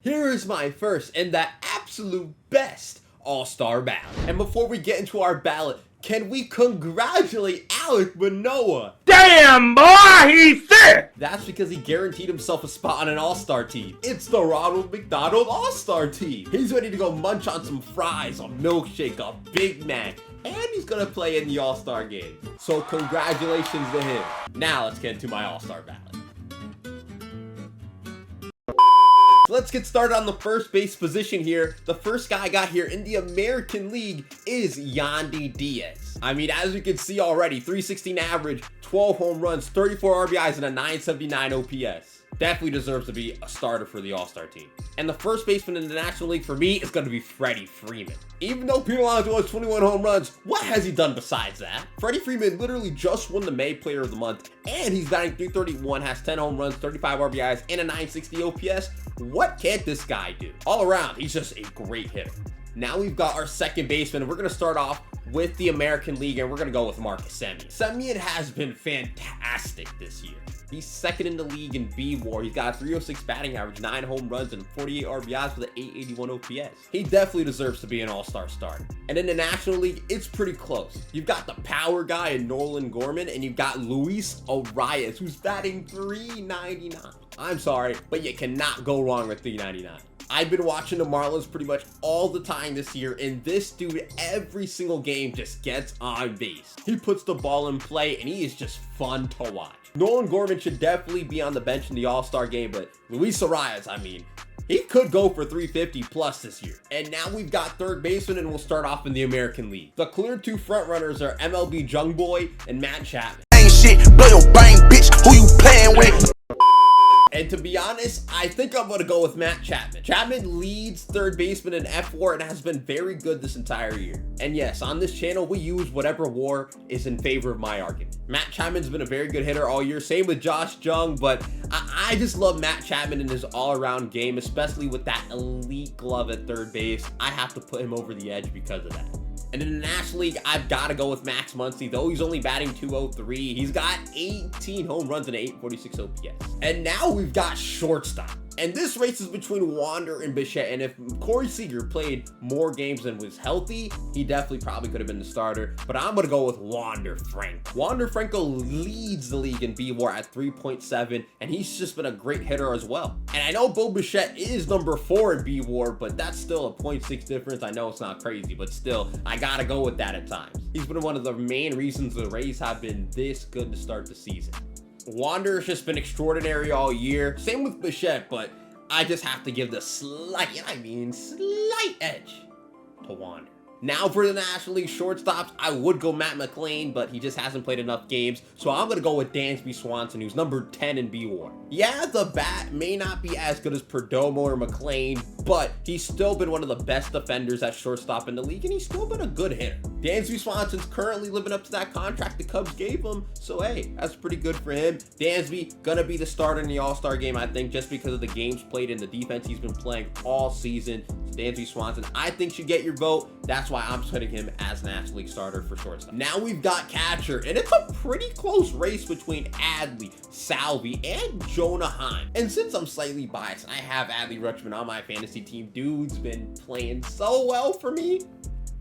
Here is my first and the absolute best All-Star ballot. And before we get into our ballot, can we congratulate Alek Manoah? Damn, boy, he's sick! That's because he guaranteed himself a spot on an All-Star team. It's the Ronald McDonald All-Star team. He's ready to go munch on some fries, a milkshake, a Big Mac, and he's gonna play in the All-Star game. So congratulations to him. Now let's get into my All-Star ballot. Let's get started on the first base position here. The first guy I got here in the American League is Yandy Diaz. I mean, as you can see already, 316 average, 12 home runs, 34 RBIs, and a 979 OPS. Definitely deserves to be a starter for the All-Star team. And the first baseman in the National League for me is going to be Freddie Freeman. Even though Peter Alonso has 21 home runs, what has he done besides that? Freddie Freeman literally just won the May Player of the Month, and he's batting .331, has 10 home runs, 35 RBIs, and a 960 OPS. What can't this guy do? All around, he's just a great hitter. Now we've got our second baseman, and we're going to start off with the American League, and we're going to go with Marcus Semien. Semien has been fantastic this year. He's second in the league in B-WAR. He's got a 306 batting average, 9 home runs, and 48 RBIs with an 881 OPS. He definitely deserves to be an all-star starter. And in the National League, it's pretty close. You've got the power guy in Nolan Gorman, and you've got Luis Arias, who's batting .399. I'm sorry, but you cannot go wrong with .399. I've been watching the Marlins pretty much all the time this year, and this dude every single game just gets on base. He puts the ball in play, and he is just fun to watch. Nolan Gorman should definitely be on the bench in the All-Star game, but Luis Arias, I mean, he could go for 350 plus this year. And now we've got third baseman, and we'll start off in the American League. The clear two front runners are MLB Jungboy and Matt Chapman. Ain't shit, blow your bang, bitch, who you playing with? And to be honest, I think I'm going to go with Matt Chapman. Chapman leads third baseman in F-WAR and has been very good this entire year. And yes, on this channel, we use whatever WAR is in favor of my argument. Matt Chapman's been a very good hitter all year. Same with Josh Jung, but I just love Matt Chapman in his all-around game, especially with that elite glove at third base. I have to put him over the edge because of that. And in the National League, I've got to go with Max Muncy. Though he's only batting .203, he's got 18 home runs and an 846 OPS. And now we've got shortstop. And this race is between Wander and Bichette. And if Corey Seager played more games and was healthy, he definitely probably could have been the starter. But I'm going to go with Wander Franco. Wander Franco leads the league in B-WAR at 3.7, and he's just been a great hitter as well. And I know Bo Bichette is number 4 in B-WAR, but that's still a 0.6 difference. I know it's not crazy, but still, I got to go with that at times. He's been one of the main reasons the Rays have been this good to start the season. Wander's just been extraordinary all year. Same with Bichette, but I just have to give the slight edge to Wander. Now for the National League shortstops, I would go Matt McLain, but he just hasn't played enough games. So I'm going to go with Dansby Swanson, who's number 10 in B-WAR. Yeah, the bat may not be as good as Perdomo or McLain, but he's still been one of the best defenders at shortstop in the league, and he's still been a good hitter. Dansby Swanson's currently living up to that contract the Cubs gave him, so hey, that's pretty good for him. Dansby gonna be the starter in the All-Star game, I think, just because of the games played and the defense he's been playing all season. So Dansby Swanson, I think, should get your vote. That's why I'm putting him as National League starter for shortstop. Now we've got catcher, and it's a pretty close race between Adley, Salvi, and Jonah Heim. And since I'm slightly biased, I have Adley Rutschman on my fantasy team. Dude's been playing so well for me.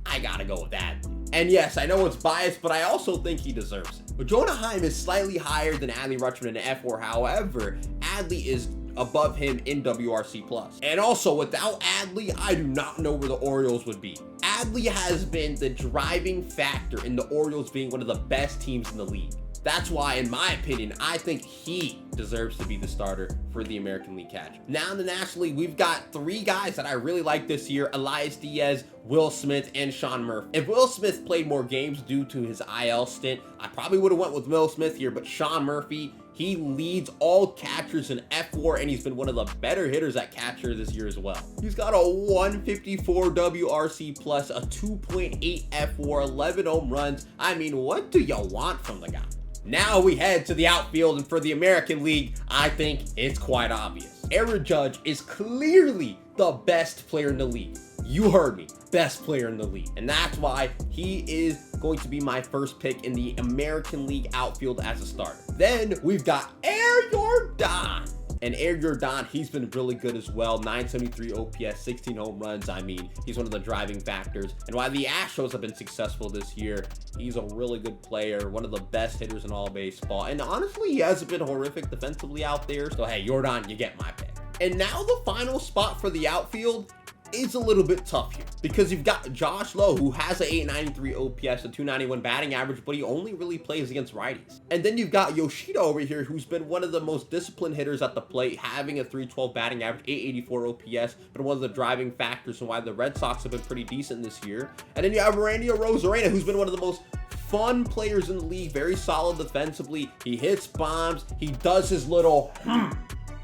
I gotta go with that. And yes, I know it's biased, but I also think he deserves it. But Jonah Heim is slightly higher than Adley Rutschman in F-WAR. However, Adley is above him in WRC+. And also, without Adley, I do not know where the Orioles would be. Adley has been the driving factor in the Orioles being one of the best teams in the league. That's why, in my opinion, I think he deserves to be the starter for the American League catcher. Now in the National League, we've got 3 guys that I really like this year: Elias Diaz, Will Smith, and Sean Murphy. If Will Smith played more games due to his IL stint, I probably would have went with Will Smith here, but Sean Murphy, he leads all catchers in F-WAR, and he's been one of the better hitters at catcher this year as well. He's got a 154 WRC+, a 2.8 F-WAR, 11 home runs. I mean, what do you want from the guy? Now we head to the outfield, and for the American League, I think it's quite obvious. Aaron Judge is clearly the best player in the league. You heard me, best player in the league. And that's why he is going to be my first pick in the American League outfield as a starter. Then we've got Air Jordan. And Air Jordan, he's been really good as well. 973 OPS, 16 home runs. I mean, he's one of the driving factors. And while the Astros have been successful this year, he's a really good player, one of the best hitters in all baseball. And honestly, he hasn't been horrific defensively out there. So hey, Jordan, you get my pick. And now the final spot for the outfield is a little bit tough here because you've got Josh Lowe, who has an 893 OPS, a 291 batting average, but he only really plays against righties. And then you've got Yoshida over here, who's been one of the most disciplined hitters at the plate, having a 312 batting average, 884 OPS, but one of the driving factors and why the Red Sox have been pretty decent this year. And then you have Randy Arozarena, who's been one of the most fun players in the league, very solid defensively. He hits bombs, he does his little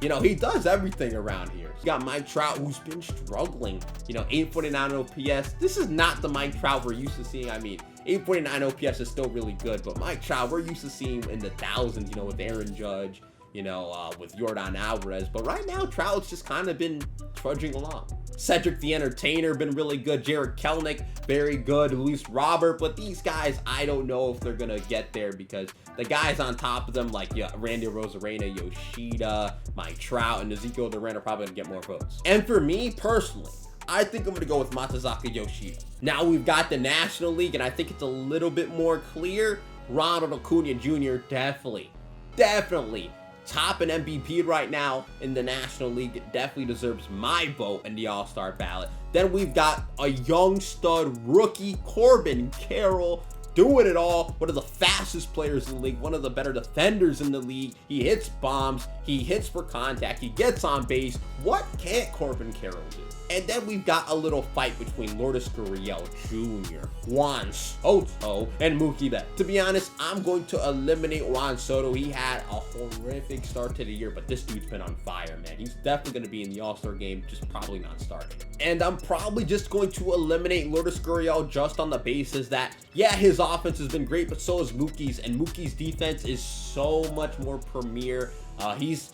you know, he does everything around here. You got Mike Trout, who's been struggling. You know, 849 OPS. This is not the Mike Trout we're used to seeing. I mean, 849 OPS is still really good, but Mike Trout, we're used to seeing in the thousands, you know, with Aaron Judge, you know, with Yordan Alvarez. But right now, Trout's just kind of been trudging along. Cedric the Entertainer, been really good. Jared Kelenic, very good. Luis Robert, but these guys, I don't know if they're going to get there because the guys on top of them, like Randy Arozarena, Yoshida, Mike Trout, and Ezekiel Duran are probably going to get more votes. And for me, personally, I think I'm going to go with Masazaka Yoshida. Now we've got the National League, and I think it's a little bit more clear. Ronald Acuna Jr. definitely top an MVP right now in the National League. Definitely deserves my vote in the All-Star ballot. Then we've got a young stud rookie, Corbin Carroll, doing it all. One of the fastest players in the league, one of the better defenders in the league. He hits bombs, he hits for contact, he gets on base. What can't Corbin Carroll do? And then we've got a little fight between Lourdes Gurriel Jr., Juan Soto, and Mookie Betts. To be honest, I'm going to eliminate Juan Soto. He had a horrific start to the year, but this dude's been on fire, man. He's definitely going to be in the All-Star game, just probably not starting. And I'm probably just going to eliminate Lourdes Gurriel just on the basis that, yeah, his offense has been great, but so is Mookie's, and Mookie's defense is so much more premier. He's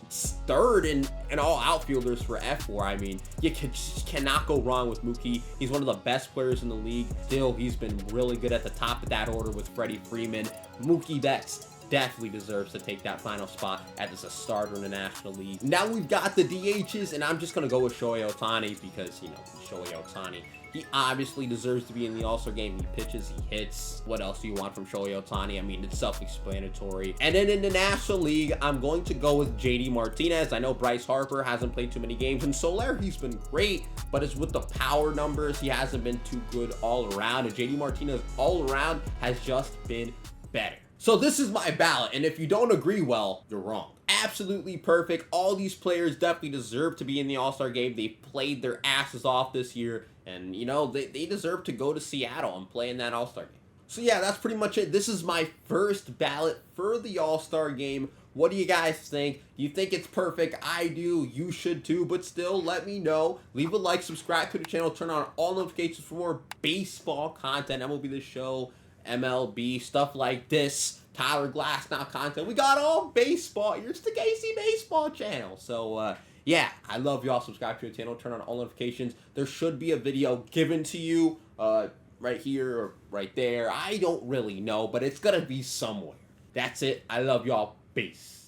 third in all outfielders for F4. I mean, you just cannot go wrong with Mookie. He's one of the best players in the league. Still, he's been really good at the top of that order with Freddie Freeman. Mookie Betts definitely deserves to take that final spot as a starter in the National League. Now we've got the DHs, and I'm just going to go with Shohei Ohtani because, you know, Shohei Ohtani, he obviously deserves to be in the All-Star game. He pitches, he hits. What else do you want from Shohei Ohtani? I mean, it's self-explanatory. And then in the National League, I'm going to go with JD Martinez. I know Bryce Harper hasn't played too many games, and Soler, he's been great, but it's with the power numbers. He hasn't been too good all around, and JD Martinez all around has just been better. So this is my ballot, and if you don't agree, well, you're wrong. Absolutely perfect. All these players definitely deserve to be in the All-Star game. They played their asses off this year, and, you know, they deserve to go to Seattle and play in that All-Star game. So yeah, that's pretty much it. This is my first ballot for the All-Star game. What do you guys think? Do you think it's perfect? I do. You should too, but still, let me know. Leave a like, subscribe to the channel, turn on all notifications for more baseball content. MLB The Show, MLB, stuff like this, Tyler Glasnow content. We got all baseball. It's the KC Baseball channel. So, yeah, I love y'all. Subscribe to the channel, turn on all notifications. There should be a video given to you right here or right there. I don't really know, but it's going to be somewhere. That's it. I love y'all. Peace.